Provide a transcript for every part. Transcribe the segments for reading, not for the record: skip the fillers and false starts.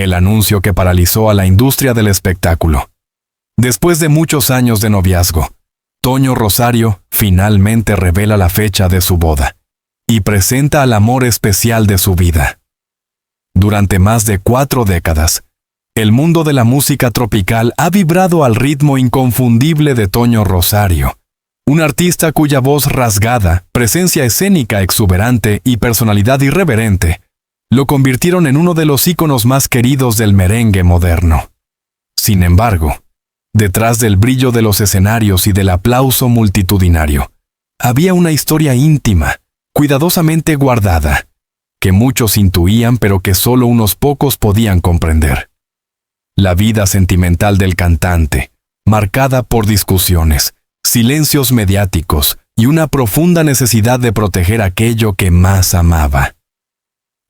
el anuncio que paralizó a la industria del espectáculo. Después de muchos años de noviazgo, Toño Rosario finalmente revela la fecha de su boda y presenta al amor especial de su vida. Durante más de 4 décadas, el mundo de la música tropical ha vibrado al ritmo inconfundible de Toño Rosario, un artista cuya voz rasgada, presencia escénica exuberante y personalidad irreverente lo convirtieron en uno de los íconos más queridos del merengue moderno. Sin embargo, detrás del brillo de los escenarios y del aplauso multitudinario, había una historia íntima, cuidadosamente guardada, que muchos intuían pero que solo unos pocos podían comprender. La vida sentimental del cantante, marcada por discusiones, silencios mediáticos y una profunda necesidad de proteger aquello que más amaba.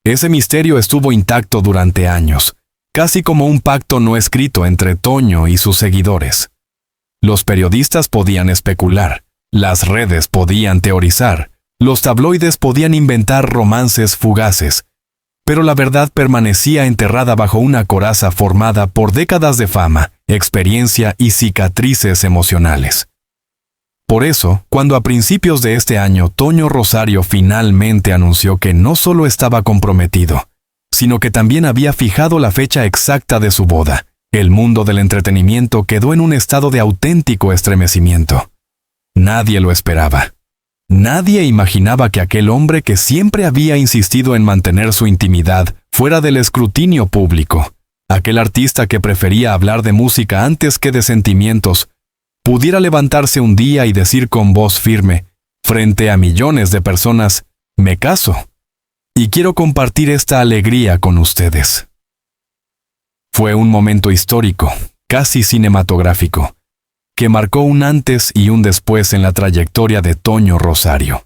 Ese misterio estuvo intacto durante años, casi como un pacto no escrito entre Toño y sus seguidores. Los periodistas podían especular, las redes podían teorizar, los tabloides podían inventar romances fugaces, pero la verdad permanecía enterrada bajo una coraza formada por décadas de fama, experiencia y cicatrices emocionales. Por eso, cuando a principios de este año Toño Rosario finalmente anunció que no solo estaba comprometido, sino que también había fijado la fecha exacta de su boda, el mundo del entretenimiento quedó en un estado de auténtico estremecimiento. Nadie lo esperaba. Nadie imaginaba que aquel hombre que siempre había insistido en mantener su intimidad fuera del escrutinio público, aquel artista que prefería hablar de música antes que de sentimientos, pudiera levantarse un día y decir con voz firme, frente a millones de personas, «Me caso. Y quiero compartir esta alegría con ustedes». Fue un momento histórico, casi cinematográfico, que marcó un antes y un después en la trayectoria de Toño Rosario.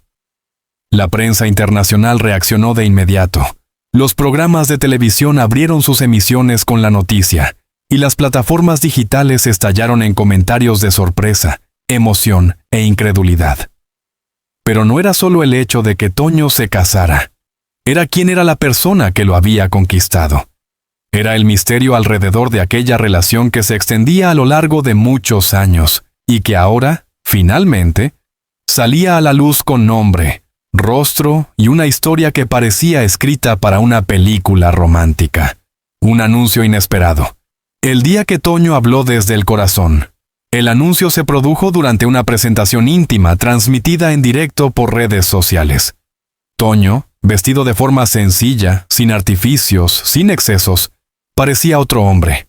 La prensa internacional reaccionó de inmediato. Los programas de televisión abrieron sus emisiones con la noticia, y las plataformas digitales estallaron en comentarios de sorpresa, emoción e incredulidad. Pero no era solo el hecho de que Toño se casara. Era quién era la persona que lo había conquistado. Era el misterio alrededor de aquella relación que se extendía a lo largo de muchos años y que ahora, finalmente, salía a la luz con nombre, rostro y una historia que parecía escrita para una película romántica. Un anuncio inesperado. El día que Toño habló desde el corazón. El anuncio se produjo durante una presentación íntima transmitida en directo por redes sociales. Toño, vestido de forma sencilla, sin artificios, sin excesos, parecía otro hombre,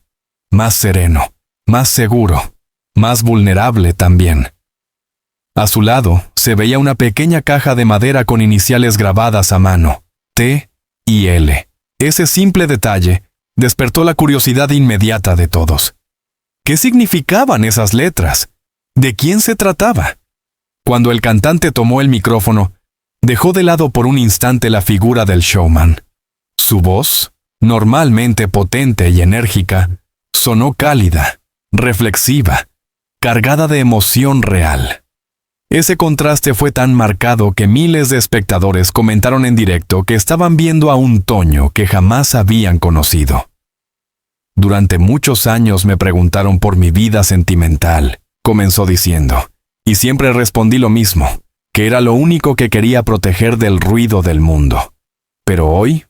más sereno, más seguro, más vulnerable también. A su lado se veía una pequeña caja de madera con iniciales grabadas a mano, T y L. Ese simple detalle despertó la curiosidad inmediata de todos. ¿Qué significaban esas letras? ¿De quién se trataba? Cuando el cantante tomó el micrófono, dejó de lado por un instante la figura del showman. Su voz, normalmente potente y enérgica, sonó cálida, reflexiva, cargada de emoción real. Ese contraste fue tan marcado que miles de espectadores comentaron en directo que estaban viendo a un Toño que jamás habían conocido. Durante muchos años me preguntaron por mi vida sentimental, comenzó diciendo, y siempre respondí lo mismo, que era lo único que quería proteger del ruido del mundo. Pero hoy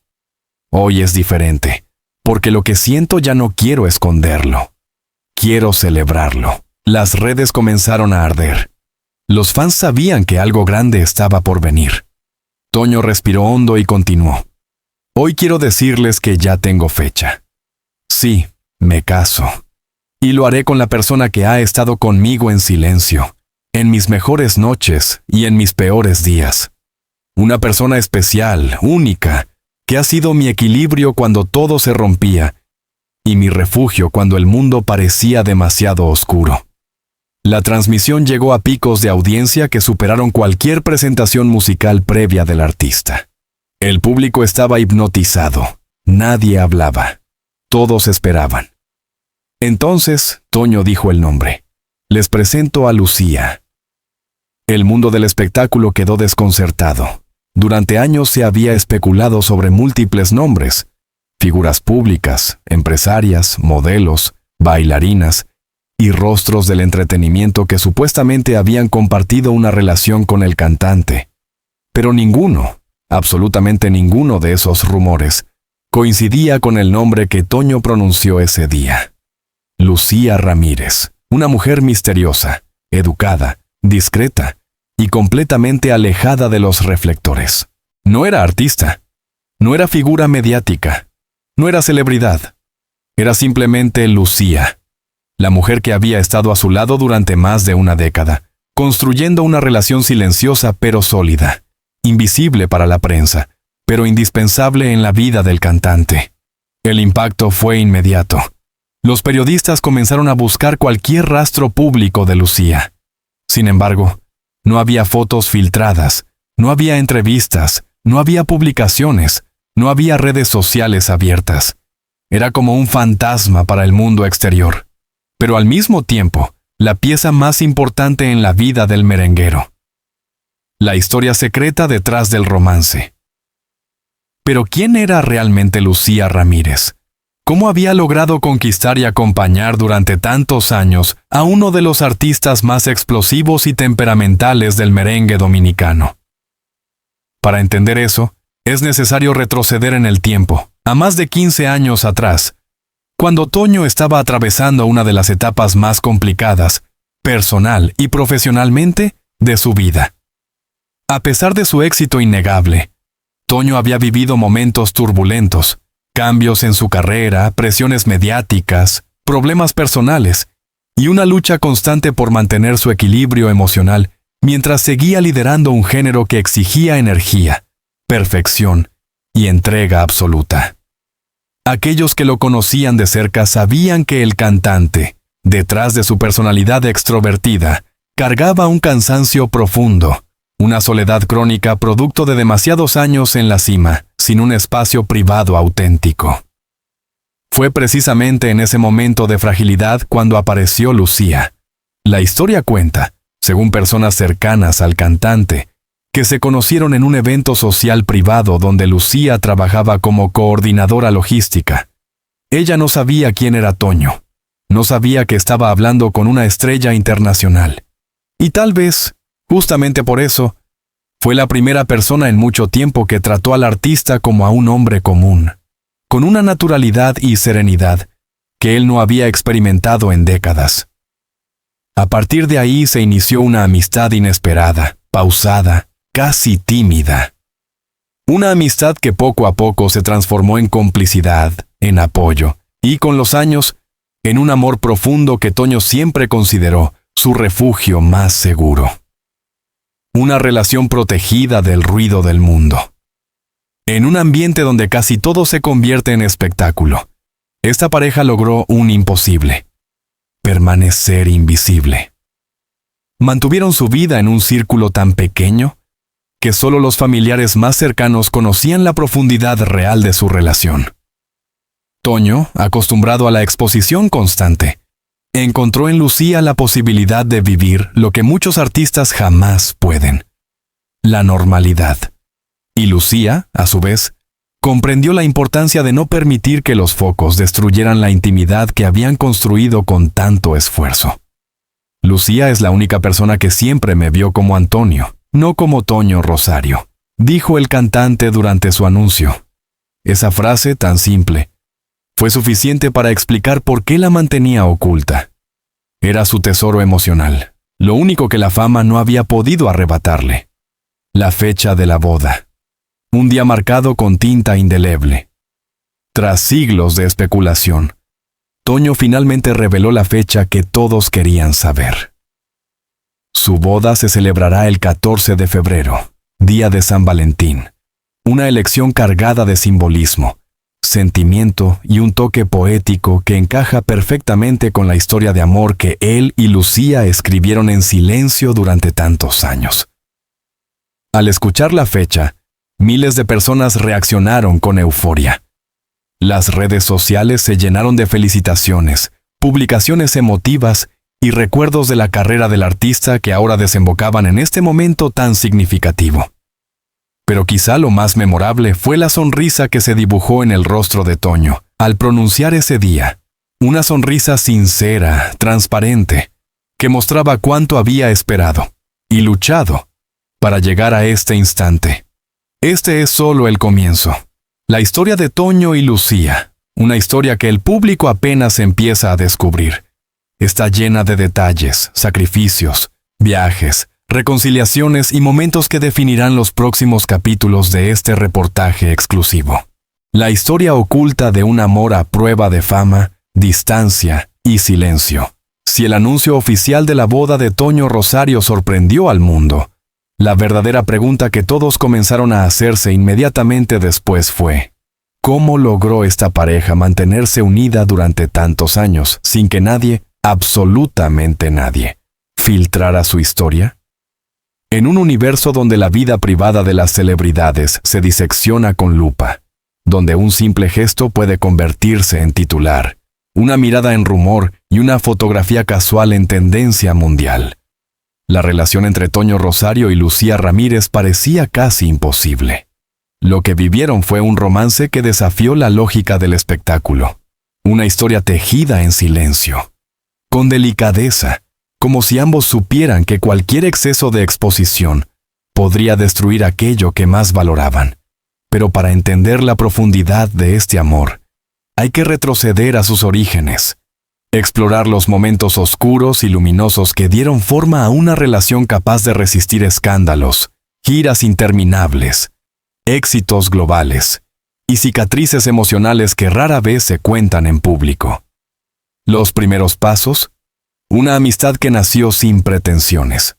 es diferente, porque lo que siento ya no quiero esconderlo. Quiero celebrarlo. Las redes comenzaron a arder. Los fans sabían que algo grande estaba por venir. Toño respiró hondo y continuó. Hoy quiero decirles que ya tengo fecha. Sí, me caso. Y lo haré con la persona que ha estado conmigo en silencio, en mis mejores noches y en mis peores días. Una persona especial, única, que ha sido mi equilibrio cuando todo se rompía y mi refugio cuando el mundo parecía demasiado oscuro. La transmisión llegó a picos de audiencia que superaron cualquier presentación musical previa del artista. El público estaba hipnotizado. Nadie hablaba. Todos esperaban. Entonces, Toño dijo el nombre. Les presento a Lucía. El mundo del espectáculo quedó desconcertado. Durante años se había especulado sobre múltiples nombres, figuras públicas, empresarias, modelos, bailarinas y rostros del entretenimiento que supuestamente habían compartido una relación con el cantante. Pero ninguno, absolutamente ninguno de esos rumores, coincidía con el nombre que Toño pronunció ese día. Lucía Ramírez, una mujer misteriosa, educada, discreta y completamente alejada de los reflectores. No era artista, no era figura mediática, no era celebridad. Era simplemente Lucía, la mujer que había estado a su lado durante más de una década, construyendo una relación silenciosa pero sólida, invisible para la prensa, pero indispensable en la vida del cantante. El impacto fue inmediato. Los periodistas comenzaron a buscar cualquier rastro público de Lucía. Sin embargo, no había fotos filtradas, no había entrevistas, no había publicaciones, no había redes sociales abiertas. Era como un fantasma para el mundo exterior, pero al mismo tiempo, la pieza más importante en la vida del merenguero. La historia secreta detrás del romance. Pero ¿quién era realmente Lucía Ramírez? ¿Cómo había logrado conquistar y acompañar durante tantos años a uno de los artistas más explosivos y temperamentales del merengue dominicano? Para entender eso, es necesario retroceder en el tiempo, a más de 15 años atrás, cuando Toño estaba atravesando una de las etapas más complicadas, personal y profesionalmente, de su vida. A pesar de su éxito innegable, Toño había vivido momentos turbulentos, cambios en su carrera, presiones mediáticas, problemas personales y una lucha constante por mantener su equilibrio emocional mientras seguía liderando un género que exigía energía, perfección y entrega absoluta. Aquellos que lo conocían de cerca sabían que el cantante, detrás de su personalidad extrovertida, cargaba un cansancio profundo, una soledad crónica producto de demasiados años en la cima, sin un espacio privado auténtico. Fue precisamente en ese momento de fragilidad cuando apareció Lucía. La historia cuenta, según personas cercanas al cantante, que se conocieron en un evento social privado donde Lucía trabajaba como coordinadora logística. Ella no sabía quién era Toño, no sabía que estaba hablando con una estrella internacional. Y tal vez, justamente por eso, fue la primera persona en mucho tiempo que trató al artista como a un hombre común, con una naturalidad y serenidad que él no había experimentado en décadas. A partir de ahí se inició una amistad inesperada, pausada, casi tímida. Una amistad que poco a poco se transformó en complicidad, en apoyo, y con los años, en un amor profundo que Toño siempre consideró su refugio más seguro. Una relación protegida del ruido del mundo. En un ambiente donde casi todo se convierte en espectáculo, esta pareja logró un imposible: permanecer invisible. Mantuvieron su vida en un círculo tan pequeño que solo los familiares más cercanos conocían la profundidad real de su relación. Toño, acostumbrado a la exposición constante, encontró en Lucía la posibilidad de vivir lo que muchos artistas jamás pueden: la normalidad. Y Lucía, a su vez, comprendió la importancia de no permitir que los focos destruyeran la intimidad que habían construido con tanto esfuerzo. Lucía es la única persona que siempre me vio como Antonio, no como Toño Rosario, dijo el cantante durante su anuncio. Esa frase tan simple fue suficiente para explicar por qué la mantenía oculta. Era su tesoro emocional, lo único que la fama no había podido arrebatarle. La fecha de la boda. Un día marcado con tinta indeleble. Tras siglos de especulación, Toño finalmente reveló la fecha que todos querían saber. Su boda se celebrará el 14 de febrero, día de San Valentín. Una elección cargada de simbolismo, sentimiento y un toque poético que encaja perfectamente con la historia de amor que él y Lucía escribieron en silencio durante tantos años. Al escuchar la fecha, miles de personas reaccionaron con euforia. Las redes sociales se llenaron de felicitaciones, publicaciones emotivas y recuerdos de la carrera del artista que ahora desembocaban en este momento tan significativo. Pero quizá lo más memorable fue la sonrisa que se dibujó en el rostro de Toño al pronunciar ese día. Una sonrisa sincera, transparente, que mostraba cuánto había esperado y luchado para llegar a este instante. Este es solo el comienzo. La historia de Toño y Lucía, una historia que el público apenas empieza a descubrir. Está llena de detalles, sacrificios, viajes, reconciliaciones y momentos que definirán los próximos capítulos de este reportaje exclusivo. La historia oculta de un amor a prueba de fama, distancia y silencio. Si el anuncio oficial de la boda de Toño Rosario sorprendió al mundo, la verdadera pregunta que todos comenzaron a hacerse inmediatamente después fue: ¿cómo logró esta pareja mantenerse unida durante tantos años sin que nadie, absolutamente nadie, filtrara su historia? En un universo donde la vida privada de las celebridades se disecciona con lupa, donde un simple gesto puede convertirse en titular, una mirada en rumor y una fotografía casual en tendencia mundial, la relación entre Toño Rosario y Lucía Ramírez parecía casi imposible. Lo que vivieron fue un romance que desafió la lógica del espectáculo, una historia tejida en silencio, con delicadeza, como si ambos supieran que cualquier exceso de exposición podría destruir aquello que más valoraban. Pero para entender la profundidad de este amor, hay que retroceder a sus orígenes, explorar los momentos oscuros y luminosos que dieron forma a una relación capaz de resistir escándalos, giras interminables, éxitos globales y cicatrices emocionales que rara vez se cuentan en público. Los primeros pasos: una amistad que nació sin pretensiones.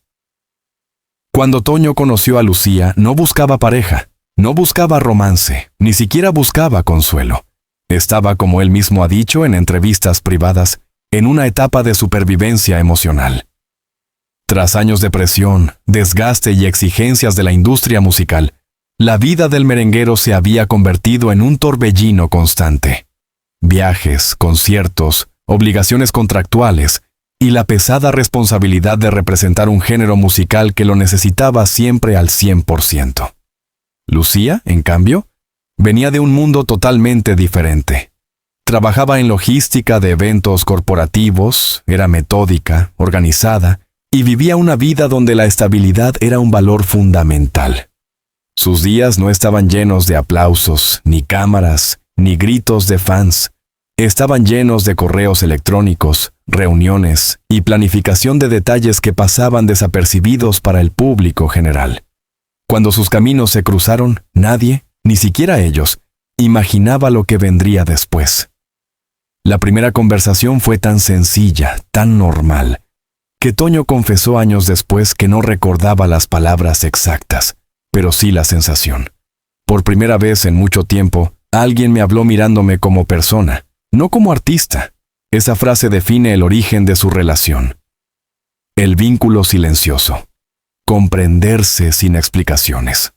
Cuando Toño conoció a Lucía, no buscaba pareja, no buscaba romance, ni siquiera buscaba consuelo. Estaba, como él mismo ha dicho en entrevistas privadas, en una etapa de supervivencia emocional. Tras años de presión, desgaste y exigencias de la industria musical, la vida del merenguero se había convertido en un torbellino constante. Viajes, conciertos, obligaciones contractuales y la pesada responsabilidad de representar un género musical que lo necesitaba siempre al 100%. Lucía, en cambio, venía de un mundo totalmente diferente. Trabajaba en logística de eventos corporativos, era metódica, organizada, y vivía una vida donde la estabilidad era un valor fundamental. Sus días no estaban llenos de aplausos, ni cámaras, ni gritos de fans. Estaban llenos de correos electrónicos, reuniones y planificación de detalles que pasaban desapercibidos para el público general. Cuando sus caminos se cruzaron, nadie, ni siquiera ellos, imaginaba lo que vendría después. La primera conversación fue tan sencilla, tan normal, que Toño confesó años después que no recordaba las palabras exactas, pero sí la sensación. Por primera vez en mucho tiempo, alguien me habló mirándome como persona, no como artista. Esa frase define el origen de su relación. El vínculo silencioso. Comprenderse sin explicaciones.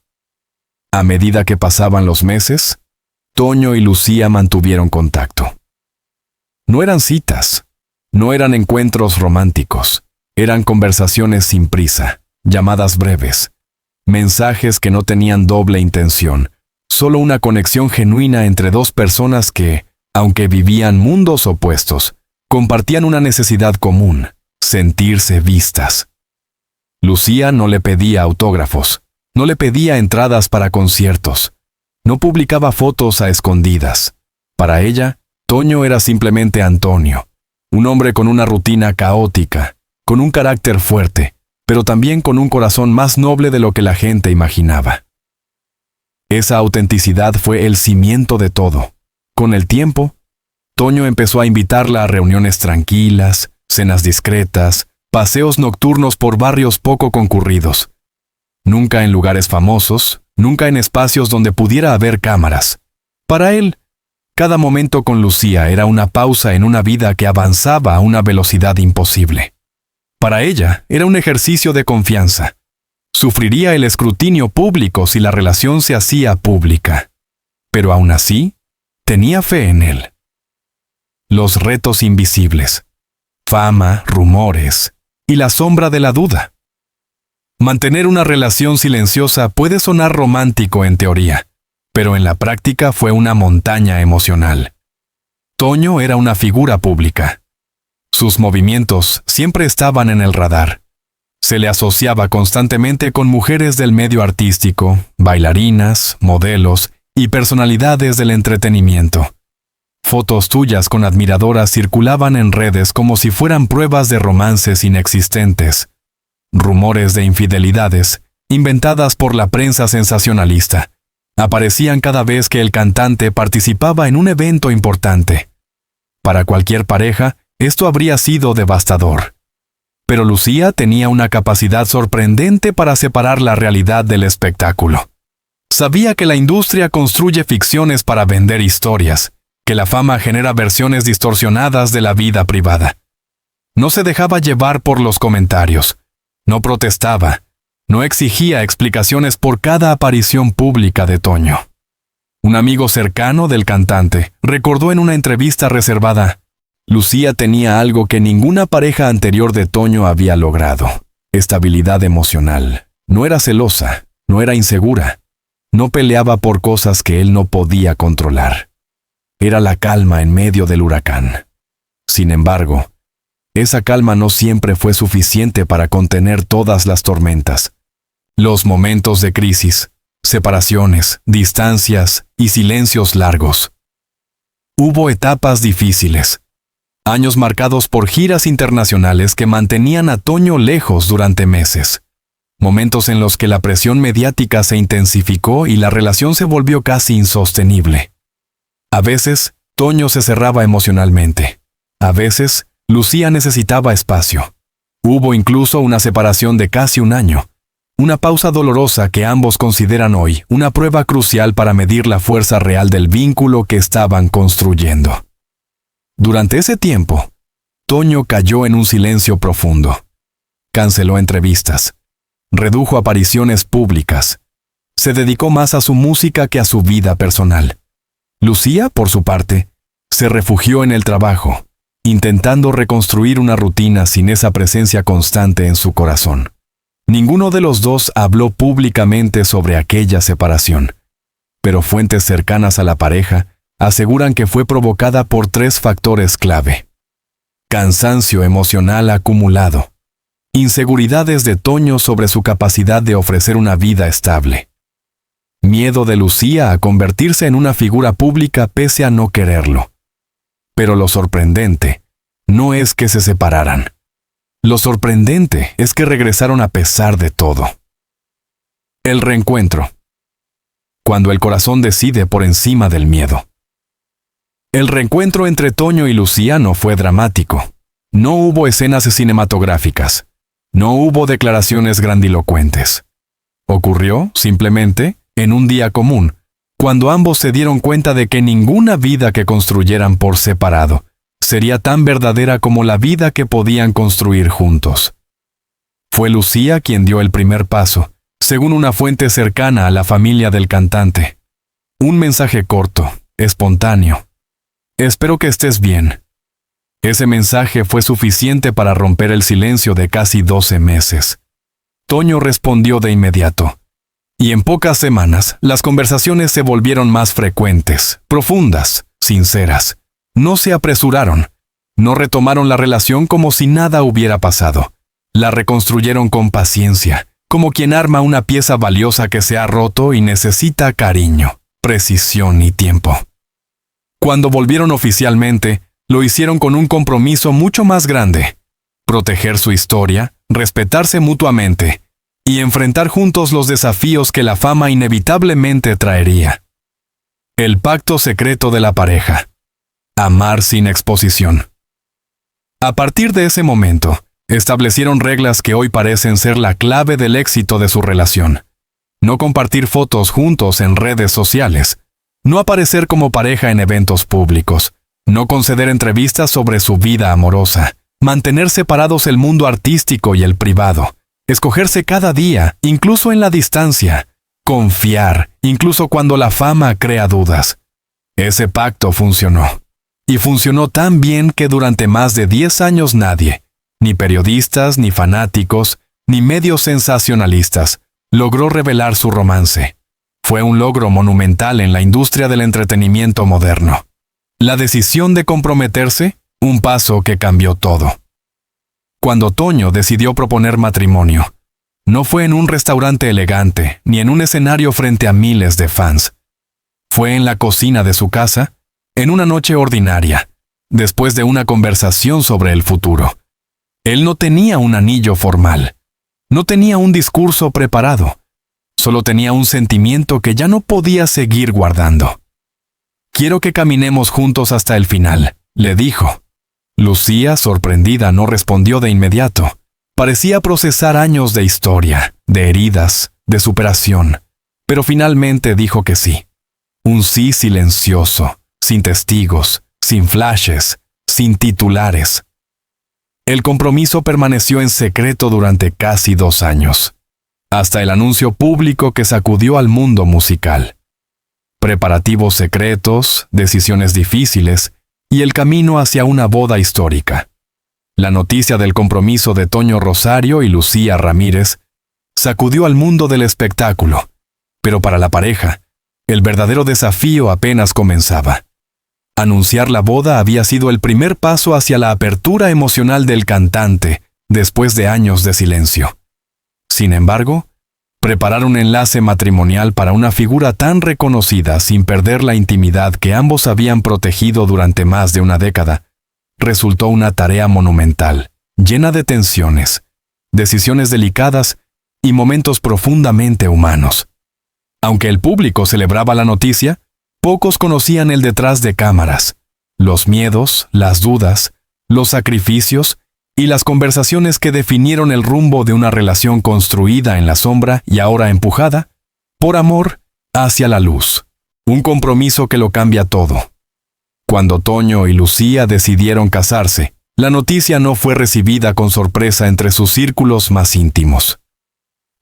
A medida que pasaban los meses, Toño y Lucía mantuvieron contacto. No eran citas, no eran encuentros románticos, eran conversaciones sin prisa, llamadas breves, mensajes que no tenían doble intención, solo una conexión genuina entre dos personas que, aunque vivían mundos opuestos, compartían una necesidad común: sentirse vistas. Lucía no le pedía autógrafos, no le pedía entradas para conciertos, no publicaba fotos a escondidas. Para ella, Toño era simplemente Antonio, un hombre con una rutina caótica, con un carácter fuerte, pero también con un corazón más noble de lo que la gente imaginaba. Esa autenticidad fue el cimiento de todo. Con el tiempo, Toño empezó a invitarla a reuniones tranquilas, cenas discretas, paseos nocturnos por barrios poco concurridos. Nunca en lugares famosos, nunca en espacios donde pudiera haber cámaras. Para él, cada momento con Lucía era una pausa en una vida que avanzaba a una velocidad imposible. Para ella, era un ejercicio de confianza. Sufriría el escrutinio público si la relación se hacía pública. Pero aún así, tenía fe en él. Los retos invisibles, fama, rumores y la sombra de la duda. Mantener una relación silenciosa puede sonar romántico en teoría, pero en la práctica fue una montaña emocional. Toño era una figura pública. Sus movimientos siempre estaban en el radar. Se le asociaba constantemente con mujeres del medio artístico, bailarinas, modelos y personalidades del entretenimiento. Fotos tuyas con admiradoras circulaban en redes como si fueran pruebas de romances inexistentes. Rumores de infidelidades, inventadas por la prensa sensacionalista, aparecían cada vez que el cantante participaba en un evento importante. Para cualquier pareja, esto habría sido devastador. Pero Lucía tenía una capacidad sorprendente para separar la realidad del espectáculo. Sabía que la industria construye ficciones para vender historias, que la fama genera versiones distorsionadas de la vida privada. No se dejaba llevar por los comentarios, no protestaba, no exigía explicaciones por cada aparición pública de Toño. Un amigo cercano del cantante recordó en una entrevista reservada: Lucía tenía algo que ninguna pareja anterior de Toño había logrado: estabilidad emocional. No era celosa, no era insegura, no peleaba por cosas que él no podía controlar. Era la calma en medio del huracán. Sin embargo, esa calma no siempre fue suficiente para contener todas las tormentas. Los momentos de crisis, separaciones, distancias y silencios largos. Hubo etapas difíciles. Años marcados por giras internacionales que mantenían a Toño lejos durante meses. Momentos en los que la presión mediática se intensificó y la relación se volvió casi insostenible. A veces, Toño se cerraba emocionalmente. A veces, Lucía necesitaba espacio. Hubo incluso una separación de casi un año. Una pausa dolorosa que ambos consideran hoy una prueba crucial para medir la fuerza real del vínculo que estaban construyendo. Durante ese tiempo, Toño cayó en un silencio profundo. Canceló entrevistas. Redujo apariciones públicas. Se dedicó más a su música que a su vida personal. Lucía, por su parte, se refugió en el trabajo, intentando reconstruir una rutina sin esa presencia constante en su corazón. Ninguno de los dos habló públicamente sobre aquella separación, pero fuentes cercanas a la pareja aseguran que fue provocada por 3 factores clave: cansancio emocional acumulado, inseguridades de Toño sobre su capacidad de ofrecer una vida estable, miedo de Lucía a convertirse en una figura pública pese a no quererlo. Pero lo sorprendente no es que se separaran. Lo sorprendente es que regresaron a pesar de todo. El reencuentro. Cuando el corazón decide por encima del miedo. El reencuentro entre Toño y Lucía no fue dramático. No hubo escenas cinematográficas. No hubo declaraciones grandilocuentes. Ocurrió, simplemente, en un día común, cuando ambos se dieron cuenta de que ninguna vida que construyeran por separado sería tan verdadera como la vida que podían construir juntos. Fue Lucía quien dio el primer paso, según una fuente cercana a la familia del cantante. Un mensaje corto, espontáneo: espero que estés bien. Ese mensaje fue suficiente para romper el silencio de casi 12 meses. Toño respondió de inmediato. Y en pocas semanas, las conversaciones se volvieron más frecuentes, profundas, sinceras. No se apresuraron. No retomaron la relación como si nada hubiera pasado. La reconstruyeron con paciencia, como quien arma una pieza valiosa que se ha roto y necesita cariño, precisión y tiempo. Cuando volvieron oficialmente, lo hicieron con un compromiso mucho más grande: proteger su historia, respetarse mutuamente y enfrentar juntos los desafíos que la fama inevitablemente traería. El pacto secreto de la pareja: amar sin exposición. A partir de ese momento, establecieron reglas que hoy parecen ser la clave del éxito de su relación. No compartir fotos juntos en redes sociales, no aparecer como pareja en eventos públicos, no conceder entrevistas sobre su vida amorosa, mantener separados el mundo artístico y el privado, escogerse cada día, incluso en la distancia, confiar, incluso cuando la fama crea dudas. Ese pacto funcionó. Y funcionó tan bien que durante más de 10 años nadie, ni periodistas ni fanáticos, ni medios sensacionalistas logró revelar su romance. Fue un logro monumental en la industria del entretenimiento moderno. La decisión de comprometerse, un paso que cambió todo. Cuando Toño decidió proponer matrimonio, no fue en un restaurante elegante ni en un escenario frente a miles de fans. Fue en la cocina de su casa, en una noche ordinaria, después de una conversación sobre el futuro. Él no tenía un anillo formal, no tenía un discurso preparado, solo tenía un sentimiento que ya no podía seguir guardando. «Quiero que caminemos juntos hasta el final», le dijo. Lucía, sorprendida, no respondió de inmediato. Parecía procesar años de historia, de heridas, de superación, pero finalmente dijo que sí. Un sí silencioso, sin testigos, sin flashes, sin titulares. El compromiso permaneció en secreto durante casi 2 años, hasta el anuncio público que sacudió al mundo musical. Preparativos secretos, decisiones difíciles y el camino hacia una boda histórica. La noticia del compromiso de Toño Rosario y Lucía Ramírez sacudió al mundo del espectáculo, pero para la pareja, el verdadero desafío apenas comenzaba. Anunciar la boda había sido el primer paso hacia la apertura emocional del cantante después de años de silencio. Sin embargo, preparar un enlace matrimonial para una figura tan reconocida sin perder la intimidad que ambos habían protegido durante más de una década resultó una tarea monumental, llena de tensiones, decisiones delicadas y momentos profundamente humanos. Aunque el público celebraba la noticia, pocos conocían el detrás de cámaras, los miedos, las dudas, los sacrificios y las conversaciones que definieron el rumbo de una relación construida en la sombra y ahora empujada, por amor, hacia la luz. Un compromiso que lo cambia todo. Cuando Toño y Lucía decidieron casarse, la noticia no fue recibida con sorpresa entre sus círculos más íntimos.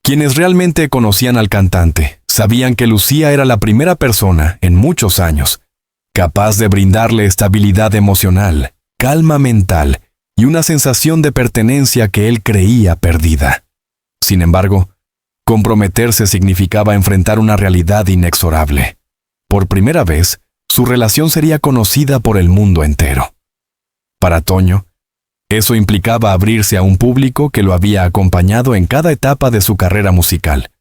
Quienes realmente conocían al cantante sabían que Lucía era la primera persona en muchos años capaz de brindarle estabilidad emocional, calma mental y una sensación de pertenencia que él creía perdida. Sin embargo, comprometerse significaba enfrentar una realidad inexorable. Por primera vez, su relación sería conocida por el mundo entero. Para Toño, eso implicaba abrirse a un público que lo había acompañado en cada etapa de su carrera musical,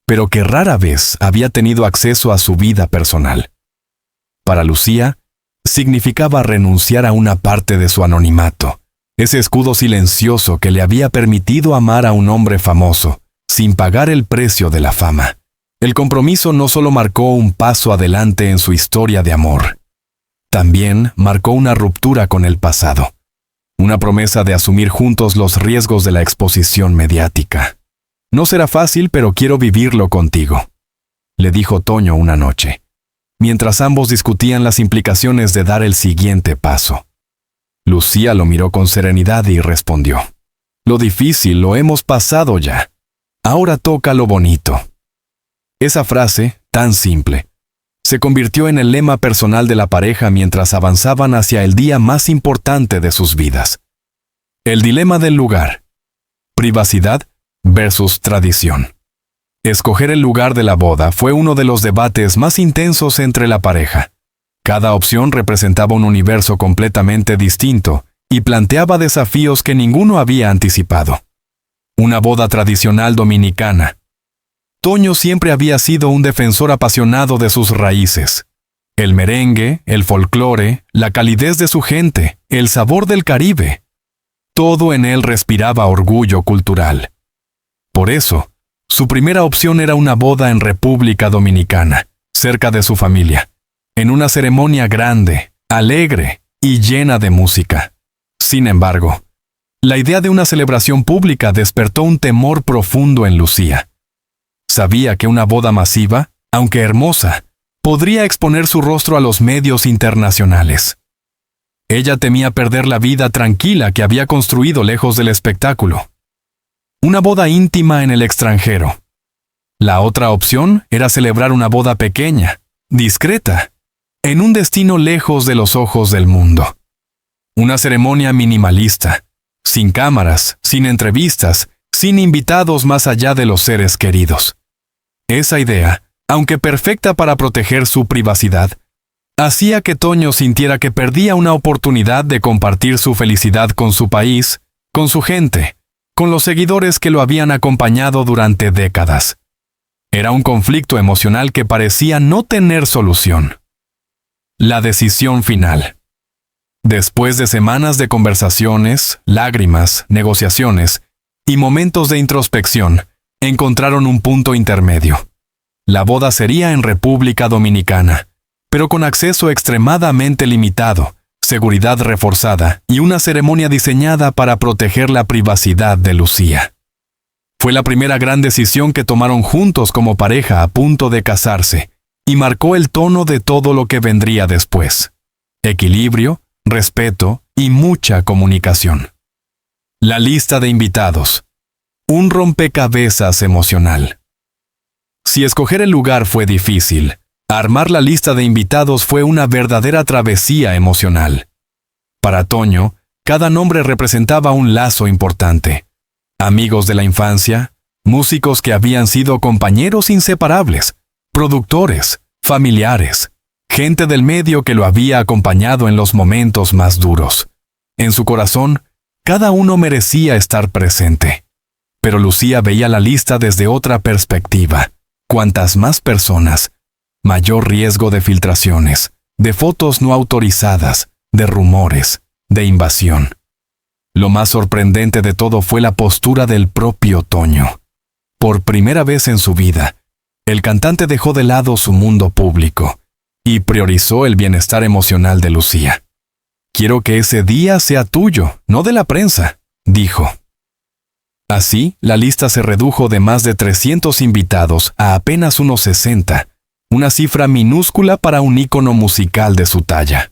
pero que rara vez había tenido acceso a su vida personal. Para Lucía, significaba renunciar a una parte de su anonimato, ese escudo silencioso que le había permitido amar a un hombre famoso, sin pagar el precio de la fama. El compromiso no solo marcó un paso adelante en su historia de amor, también marcó una ruptura con el pasado, una promesa de asumir juntos los riesgos de la exposición mediática. «No será fácil, pero quiero vivirlo contigo», le dijo Toño una noche, mientras ambos discutían las implicaciones de dar el siguiente paso. Lucía lo miró con serenidad y respondió: «Lo difícil lo hemos pasado ya. Ahora toca lo bonito». Esa frase, tan simple, se convirtió en el lema personal de la pareja mientras avanzaban hacia el día más importante de sus vidas. El dilema del lugar. Privacidad versus tradición. Escoger el lugar de la boda fue uno de los debates más intensos entre la pareja. Cada opción representaba un universo completamente distinto y planteaba desafíos que ninguno había anticipado. Una boda tradicional dominicana. Toño siempre había sido un defensor apasionado de sus raíces. El merengue, el folclore, la calidez de su gente, el sabor del Caribe. Todo en él respiraba orgullo cultural. Por eso, su primera opción era una boda en República Dominicana, cerca de su familia, en una ceremonia grande, alegre y llena de música. Sin embargo, la idea de una celebración pública despertó un temor profundo en Lucía. Sabía que una boda masiva, aunque hermosa, podría exponer su rostro a los medios internacionales. Ella temía perder la vida tranquila que había construido lejos del espectáculo. Una boda íntima en el extranjero. La otra opción era celebrar una boda pequeña, discreta, en un destino lejos de los ojos del mundo. Una ceremonia minimalista, sin cámaras, sin entrevistas sin invitados más allá de los seres queridos. Esa idea, aunque perfecta para proteger su privacidad, hacía que Toño sintiera que perdía una oportunidad de compartir su felicidad con su país, con su gente, con los seguidores que lo habían acompañado durante décadas. Era un conflicto emocional que parecía no tener solución. La decisión final. Después de semanas de conversaciones, lágrimas, negociaciones y momentos de introspección, encontraron un punto intermedio. La boda sería en República Dominicana, pero con acceso extremadamente limitado, seguridad reforzada y una ceremonia diseñada para proteger la privacidad de Lucía. Fue la primera gran decisión que tomaron juntos como pareja a punto de casarse, y marcó el tono de todo lo que vendría después. Equilibrio, respeto y mucha comunicación. La lista de invitados. Un rompecabezas emocional. Si escoger el lugar fue difícil, armar la lista de invitados fue una verdadera travesía emocional. Para Toño, cada nombre representaba un lazo importante. Amigos de la infancia, músicos que habían sido compañeros inseparables, productores, familiares, gente del medio que lo había acompañado en los momentos más duros. En su corazón, cada uno merecía estar presente. Pero Lucía veía la lista desde otra perspectiva. Cuantas más personas, mayor riesgo de filtraciones, de fotos no autorizadas, de rumores, de invasión. Lo más sorprendente de todo fue la postura del propio Toño. Por primera vez en su vida, el cantante dejó de lado su mundo público y priorizó el bienestar emocional de Lucía. «Quiero que ese día sea tuyo, no de la prensa», dijo. Así, la lista se redujo de más de 300 invitados a apenas unos 60, una cifra minúscula para un ícono musical de su talla.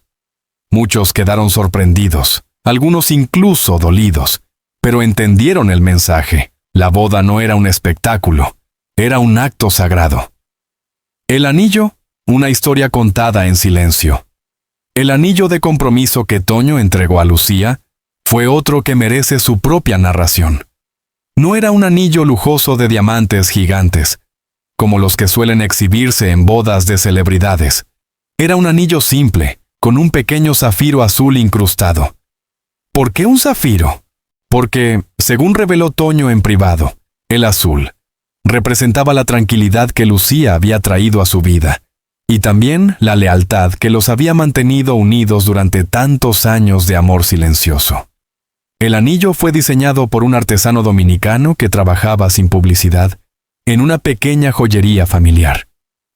Muchos quedaron sorprendidos, algunos incluso dolidos, pero entendieron el mensaje. La boda no era un espectáculo, era un acto sagrado. El anillo, una historia contada en silencio. El anillo de compromiso que Toño entregó a Lucía fue otro que merece su propia narración. No era un anillo lujoso de diamantes gigantes, como los que suelen exhibirse en bodas de celebridades. Era un anillo simple, con un pequeño zafiro azul incrustado. ¿Por qué un zafiro? Porque, según reveló Toño en privado, el azul representaba la tranquilidad que Lucía había traído a su vida, y también la lealtad que los había mantenido unidos durante tantos años de amor silencioso. El anillo fue diseñado por un artesano dominicano que trabajaba sin publicidad en una pequeña joyería familiar.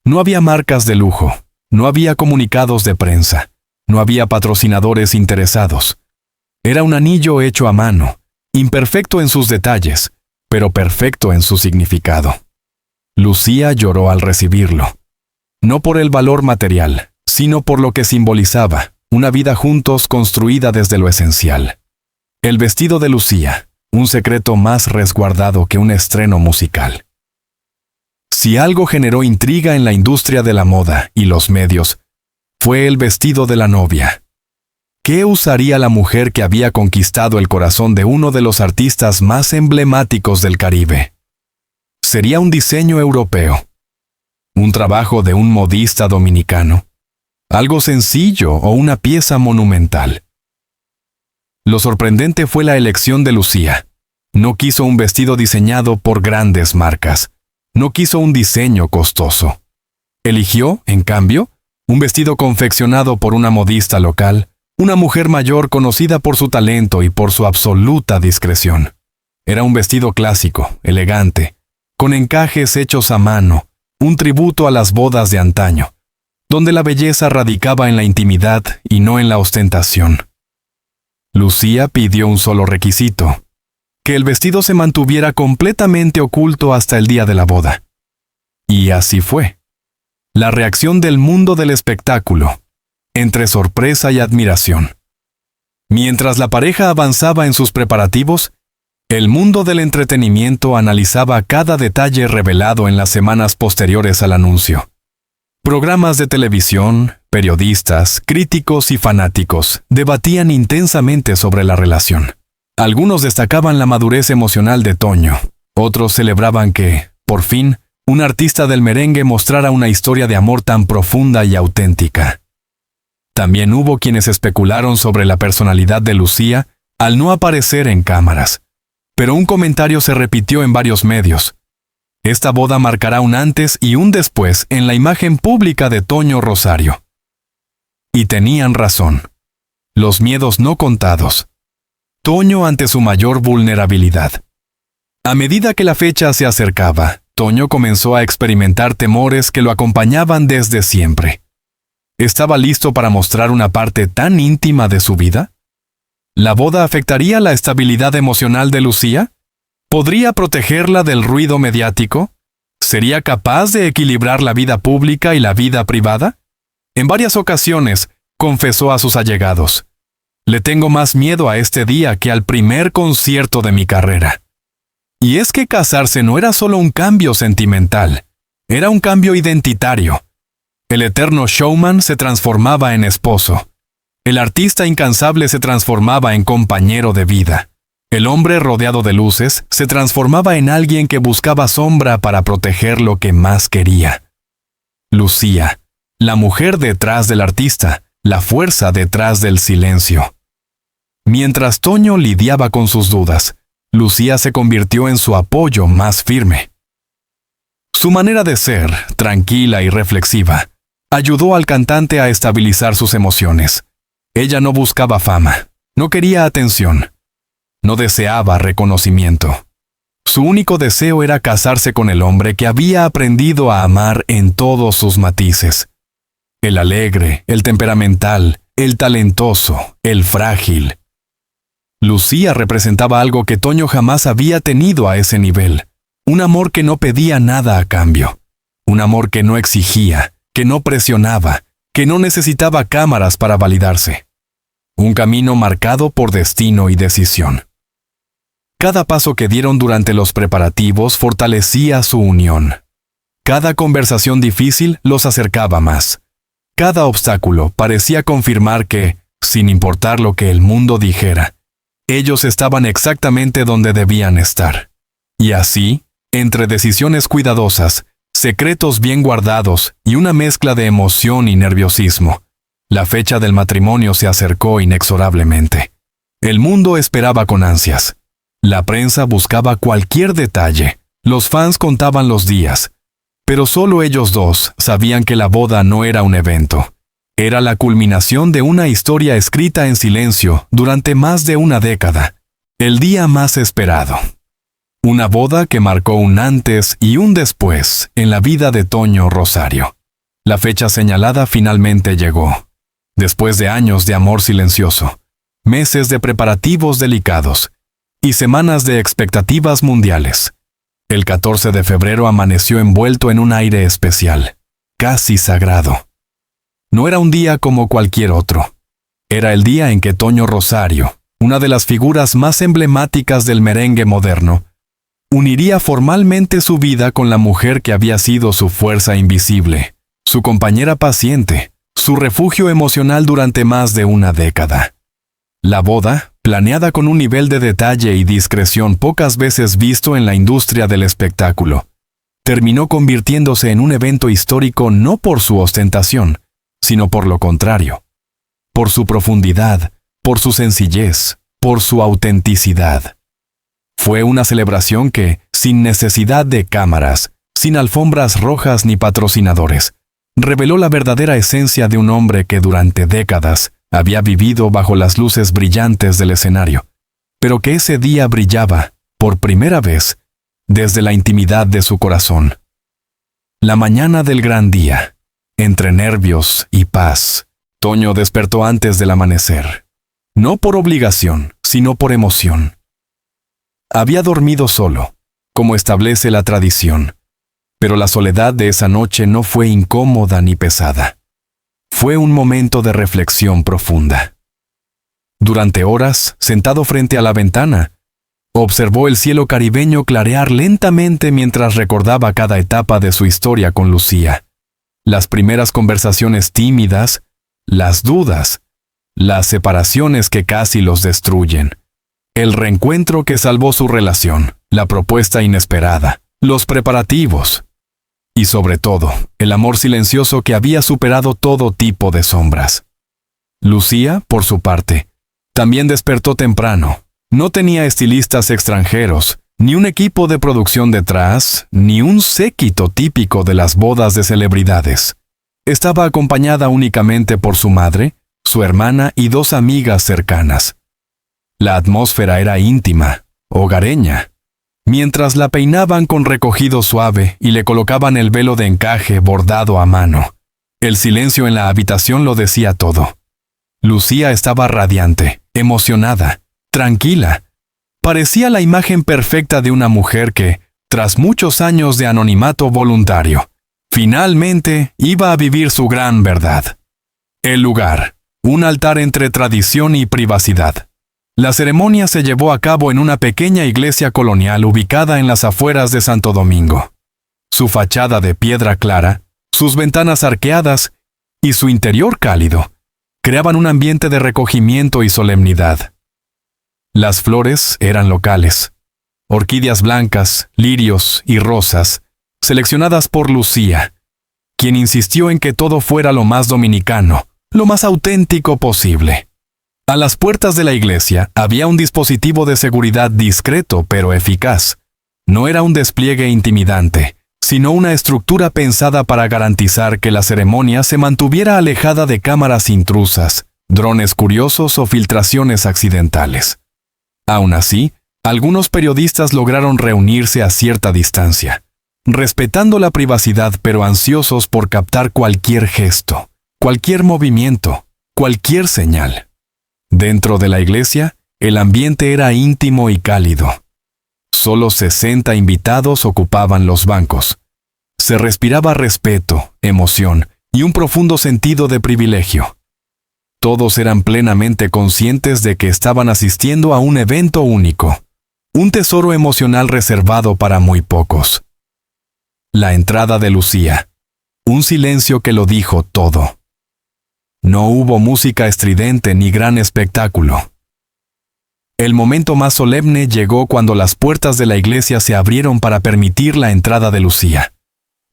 No había marcas de lujo, no había comunicados de prensa, no había patrocinadores interesados. Era un anillo hecho a mano, imperfecto en sus detalles, pero perfecto en su significado. Lucía lloró al recibirlo. No por el valor material, sino por lo que simbolizaba, una vida juntos construida desde lo esencial. El vestido de Lucía, un secreto más resguardado que un estreno musical. Si algo generó intriga en la industria de la moda y los medios, fue el vestido de la novia. ¿Qué usaría la mujer que había conquistado el corazón de uno de los artistas más emblemáticos del Caribe? Sería un diseño europeo, un trabajo de un modista dominicano, algo sencillo o una pieza monumental. Lo sorprendente fue la elección de Lucía. No quiso un vestido diseñado por grandes marcas. No quiso un diseño costoso. Eligió, en cambio, un vestido confeccionado por una modista local, una mujer mayor conocida por su talento y por su absoluta discreción. Era un vestido clásico, elegante, con encajes hechos a mano, un tributo a las bodas de antaño, donde la belleza radicaba en la intimidad y no en la ostentación. Lucía pidió un solo requisito: que el vestido se mantuviera completamente oculto hasta el día de la boda. Y así fue. La reacción del mundo del espectáculo, entre sorpresa y admiración. Mientras la pareja avanzaba en sus preparativos, el mundo del entretenimiento analizaba cada detalle revelado en las semanas posteriores al anuncio. Programas de televisión, periodistas, críticos y fanáticos debatían intensamente sobre la relación. Algunos destacaban la madurez emocional de Toño, otros celebraban que, por fin, un artista del merengue mostrara una historia de amor tan profunda y auténtica. También hubo quienes especularon sobre la personalidad de Lucía al no aparecer en cámaras. Pero un comentario se repitió en varios medios. Esta boda marcará un antes y un después en la imagen pública de Toño Rosario. Y tenían razón. Los miedos no contados. Toño ante su mayor vulnerabilidad. A medida que la fecha se acercaba, Toño comenzó a experimentar temores que lo acompañaban desde siempre. ¿Estaba listo para mostrar una parte tan íntima de su vida? ¿La boda afectaría la estabilidad emocional de Lucía? ¿Podría protegerla del ruido mediático? ¿Sería capaz de equilibrar la vida pública y la vida privada? En varias ocasiones, confesó a sus allegados: «Le tengo más miedo a este día que al primer concierto de mi carrera». Y es que casarse no era solo un cambio sentimental, era un cambio identitario. El eterno showman se transformaba en esposo. El artista incansable se transformaba en compañero de vida. El hombre rodeado de luces se transformaba en alguien que buscaba sombra para proteger lo que más quería. Lucía, la mujer detrás del artista, la fuerza detrás del silencio. Mientras Toño lidiaba con sus dudas, Lucía se convirtió en su apoyo más firme. Su manera de ser, tranquila y reflexiva, ayudó al cantante a estabilizar sus emociones. Ella no buscaba fama, no quería atención, no deseaba reconocimiento. Su único deseo era casarse con el hombre que había aprendido a amar en todos sus matices. El alegre, el temperamental, el talentoso, el frágil. Lucía representaba algo que Toño jamás había tenido a ese nivel. Un amor que no pedía nada a cambio. Un amor que no exigía, que no presionaba, que no necesitaba cámaras para validarse. Un camino marcado por destino y decisión. Cada paso que dieron durante los preparativos fortalecía su unión. Cada conversación difícil los acercaba más. Cada obstáculo parecía confirmar que, sin importar lo que el mundo dijera, ellos estaban exactamente donde debían estar. Y así, entre decisiones cuidadosas, secretos bien guardados y una mezcla de emoción y nerviosismo, la fecha del matrimonio se acercó inexorablemente. El mundo esperaba con ansias. La prensa buscaba cualquier detalle. Los fans contaban los días. Pero solo ellos dos sabían que la boda no era un evento. Era la culminación de una historia escrita en silencio durante más de una década. El día más esperado. Una boda que marcó un antes y un después en la vida de Toño Rosario. La fecha señalada finalmente llegó. Después de años de amor silencioso, meses de preparativos delicados y semanas de expectativas mundiales, el 14 de febrero amaneció envuelto en un aire especial, casi sagrado. No era un día como cualquier otro. Era el día en que Toño Rosario, una de las figuras más emblemáticas del merengue moderno, uniría formalmente su vida con la mujer que había sido su fuerza invisible, su compañera paciente, su refugio emocional durante más de una década. La boda, planeada con un nivel de detalle y discreción pocas veces visto en la industria del espectáculo, terminó convirtiéndose en un evento histórico no por su ostentación, sino por lo contrario, por su profundidad, por su sencillez, por su autenticidad. Fue una celebración que, sin necesidad de cámaras, sin alfombras rojas ni patrocinadores, reveló la verdadera esencia de un hombre que durante décadas había vivido bajo las luces brillantes del escenario, pero que ese día brillaba, por primera vez, desde la intimidad de su corazón. La mañana del gran día, entre nervios y paz, Toño despertó antes del amanecer. No por obligación, sino por emoción. Había dormido solo, como establece la tradición, pero la soledad de esa noche no fue incómoda ni pesada. Fue un momento de reflexión profunda. Durante horas, sentado frente a la ventana, observó el cielo caribeño clarear lentamente mientras recordaba cada etapa de su historia con Lucía. Las primeras conversaciones tímidas, las dudas, las separaciones que casi los destruyen, el reencuentro que salvó su relación, la propuesta inesperada, los preparativos. Y sobre todo, el amor silencioso que había superado todo tipo de sombras. Lucía, por su parte, también despertó temprano. No tenía estilistas extranjeros, ni un equipo de producción detrás, ni un séquito típico de las bodas de celebridades. Estaba acompañada únicamente por su madre, su hermana y 2 amigas cercanas. La atmósfera era íntima, hogareña. Mientras la peinaban con recogido suave y le colocaban el velo de encaje bordado a mano, el silencio en la habitación lo decía todo. Lucía estaba radiante, emocionada, tranquila. Parecía la imagen perfecta de una mujer que, tras muchos años de anonimato voluntario, finalmente iba a vivir su gran verdad. El lugar, un altar entre tradición y privacidad. La ceremonia se llevó a cabo en una pequeña iglesia colonial ubicada en las afueras de Santo Domingo. Su fachada de piedra clara, sus ventanas arqueadas y su interior cálido creaban un ambiente de recogimiento y solemnidad. Las flores eran locales, orquídeas blancas, lirios y rosas, seleccionadas por Lucía, quien insistió en que todo fuera lo más dominicano, lo más auténtico posible. A las puertas de la iglesia había un dispositivo de seguridad discreto pero eficaz. No era un despliegue intimidante, sino una estructura pensada para garantizar que la ceremonia se mantuviera alejada de cámaras intrusas, drones curiosos o filtraciones accidentales. Aún así, algunos periodistas lograron reunirse a cierta distancia, respetando la privacidad pero ansiosos por captar cualquier gesto, cualquier movimiento, cualquier señal. Dentro de la iglesia, el ambiente era íntimo y cálido. Solo 60 invitados ocupaban los bancos. Se respiraba respeto, emoción y un profundo sentido de privilegio. Todos eran plenamente conscientes de que estaban asistiendo a un evento único, un tesoro emocional reservado para muy pocos. La entrada de Lucía. Un silencio que lo dijo todo. No hubo música estridente ni gran espectáculo. El momento más solemne llegó cuando las puertas de la iglesia se abrieron para permitir la entrada de Lucía.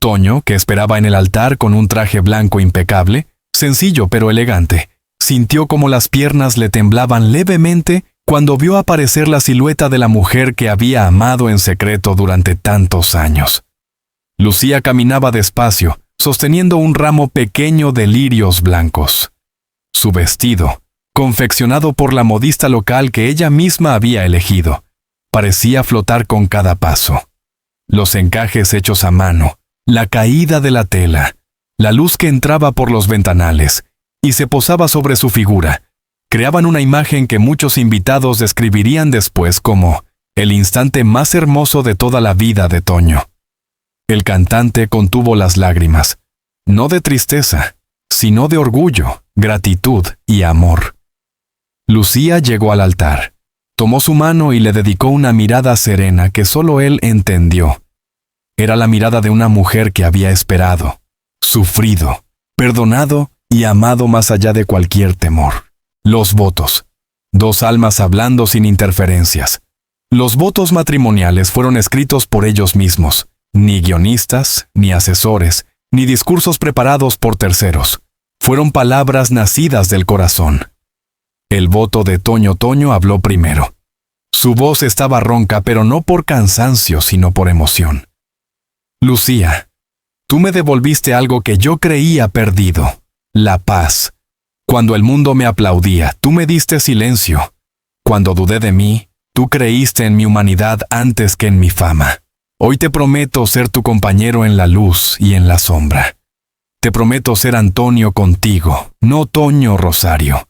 Toño, que esperaba en el altar con un traje blanco impecable, sencillo pero elegante, sintió como las piernas le temblaban levemente cuando vio aparecer la silueta de la mujer que había amado en secreto durante tantos años. Lucía caminaba despacio, sosteniendo un ramo pequeño de lirios blancos. Su vestido, confeccionado por la modista local que ella misma había elegido, parecía flotar con cada paso. Los encajes hechos a mano, la caída de la tela, la luz que entraba por los ventanales y se posaba sobre su figura, creaban una imagen que muchos invitados describirían después como el instante más hermoso de toda la vida de Toño. El cantante contuvo las lágrimas, no de tristeza, sino de orgullo, gratitud y amor. Lucía llegó al altar, tomó su mano y le dedicó una mirada serena que solo él entendió. Era la mirada de una mujer que había esperado, sufrido, perdonado y amado más allá de cualquier temor. Los votos. 2 almas hablando sin interferencias. Los votos matrimoniales fueron escritos por ellos mismos, ni guionistas, ni asesores, ni discursos preparados por terceros. Fueron palabras nacidas del corazón. El voto de Toño habló primero. Su voz estaba ronca, pero no por cansancio, sino por emoción. Lucía, tú me devolviste algo que yo creía perdido, la paz. Cuando el mundo me aplaudía, tú me diste silencio. Cuando dudé de mí, tú creíste en mi humanidad antes que en mi fama. Hoy te prometo ser tu compañero en la luz y en la sombra. Te prometo ser Antonio contigo, no Toño Rosario.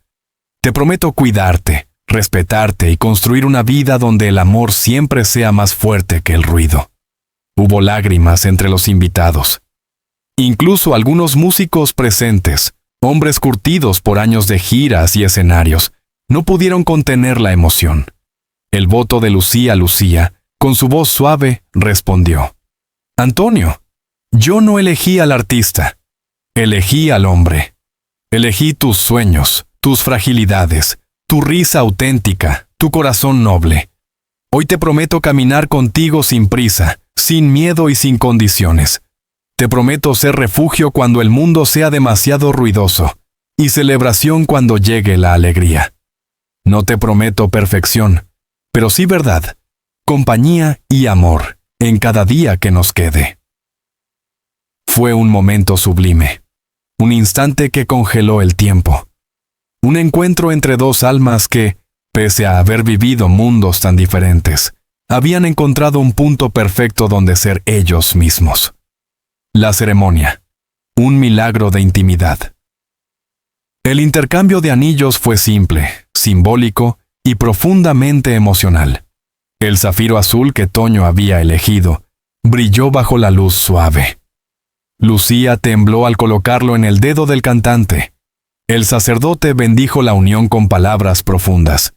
Te prometo cuidarte, respetarte y construir una vida donde el amor siempre sea más fuerte que el ruido. Hubo lágrimas entre los invitados. Incluso algunos músicos presentes, hombres curtidos por años de giras y escenarios, no pudieron contener la emoción. El voto de Lucía, con su voz suave, respondió: Antonio, yo no elegí al artista, elegí al hombre. Elegí tus sueños, tus fragilidades, tu risa auténtica, tu corazón noble. Hoy te prometo caminar contigo sin prisa, sin miedo y sin condiciones. Te prometo ser refugio cuando el mundo sea demasiado ruidoso, y celebración cuando llegue la alegría. No te prometo perfección, pero sí verdad, compañía y amor en cada día que nos quede. Fue un momento sublime, un instante que congeló el tiempo. Un encuentro entre dos almas que, pese a haber vivido mundos tan diferentes, habían encontrado un punto perfecto donde ser ellos mismos. La ceremonia, un milagro de intimidad. El intercambio de anillos fue simple, simbólico y profundamente emocional. El zafiro azul que Toño había elegido brilló bajo la luz suave. Lucía tembló al colocarlo en el dedo del cantante. El sacerdote bendijo la unión con palabras profundas.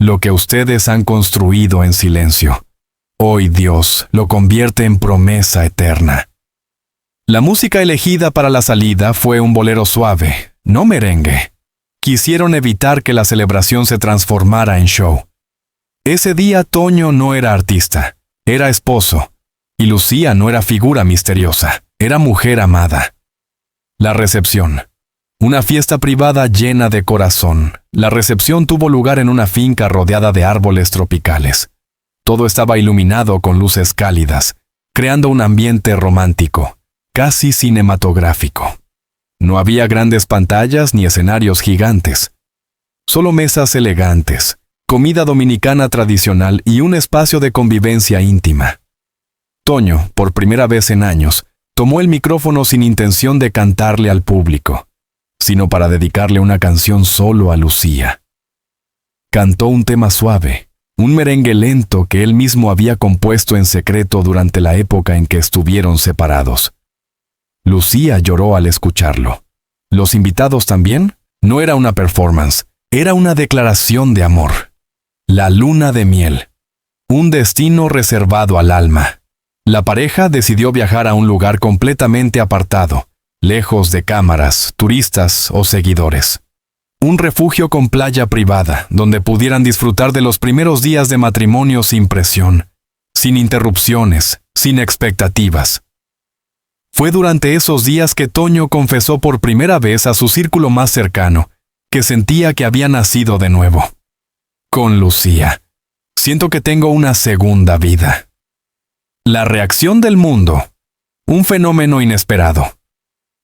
Lo que ustedes han construido en silencio, hoy Dios lo convierte en promesa eterna. La música elegida para la salida fue un bolero suave, no merengue. Quisieron evitar que la celebración se transformara en show. Ese día Toño no era artista, era esposo, y Lucía no era figura misteriosa, era mujer amada. La recepción. Una fiesta privada llena de corazón. La recepción tuvo lugar en una finca rodeada de árboles tropicales. Todo estaba iluminado con luces cálidas, creando un ambiente romántico, casi cinematográfico. No había grandes pantallas ni escenarios gigantes. Solo mesas elegantes, comida dominicana tradicional y un espacio de convivencia íntima. Toño, por primera vez en años, tomó el micrófono sin intención de cantarle al público, sino para dedicarle una canción solo a Lucía. Cantó un tema suave, un merengue lento que él mismo había compuesto en secreto durante la época en que estuvieron separados. Lucía lloró al escucharlo. ¿Los invitados también? No era una performance, era una declaración de amor. La luna de miel. Un destino reservado al alma. La pareja decidió viajar a un lugar completamente apartado, lejos de cámaras, turistas o seguidores. Un refugio con playa privada, donde pudieran disfrutar de los primeros días de matrimonio sin presión, sin interrupciones, sin expectativas. Fue durante esos días que Toño confesó por primera vez a su círculo más cercano que sentía que había nacido de nuevo. Con Lucía. Siento que tengo una segunda vida. La reacción del mundo. Un fenómeno inesperado.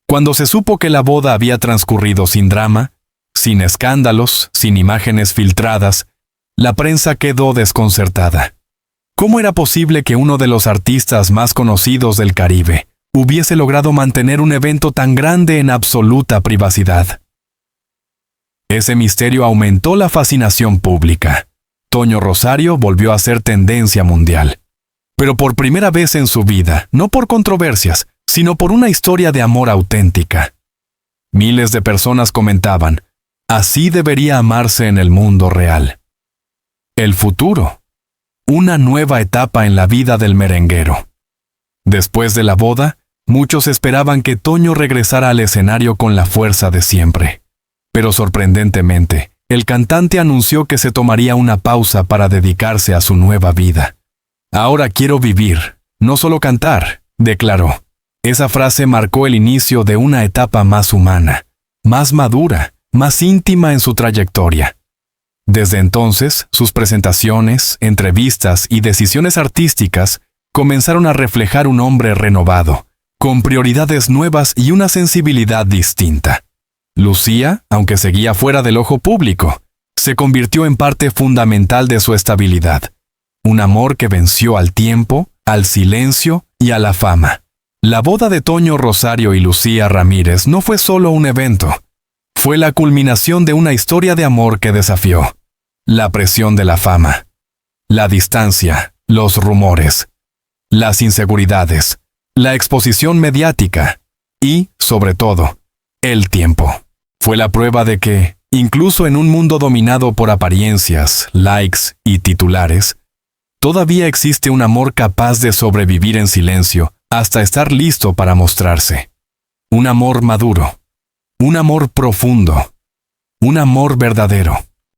Cuando se supo que la boda había transcurrido sin drama, sin escándalos, sin imágenes filtradas, la prensa quedó desconcertada. ¿Cómo era posible que uno de los artistas más conocidos del Caribe hubiese logrado mantener un evento tan grande en absoluta privacidad? Ese misterio aumentó la fascinación pública. Toño Rosario volvió a ser tendencia mundial. Pero por primera vez en su vida, no por controversias, sino por una historia de amor auténtica. Miles de personas comentaban, así debería amarse en el mundo real. El futuro. Una nueva etapa en la vida del merenguero. Después de la boda, muchos esperaban que Toño regresara al escenario con la fuerza de siempre. Pero sorprendentemente, el cantante anunció que se tomaría una pausa para dedicarse a su nueva vida. Ahora quiero vivir, no solo cantar, declaró. Esa frase marcó el inicio de una etapa más humana, más madura, más íntima en su trayectoria. Desde entonces, sus presentaciones, entrevistas y decisiones artísticas comenzaron a reflejar un hombre renovado, con prioridades nuevas y una sensibilidad distinta. Lucía, aunque seguía fuera del ojo público, se convirtió en parte fundamental de su estabilidad. Un amor que venció al tiempo, al silencio y a la fama. La boda de Toño Rosario y Lucía Ramírez no fue solo un evento. Fue la culminación de una historia de amor que desafió la presión de la fama, la distancia, los rumores, las inseguridades, la exposición mediática y, sobre todo, el tiempo. Fue la prueba de que, incluso en un mundo dominado por apariencias, likes y titulares, todavía existe un amor capaz de sobrevivir en silencio hasta estar listo para mostrarse. Un amor maduro, un amor profundo, un amor verdadero.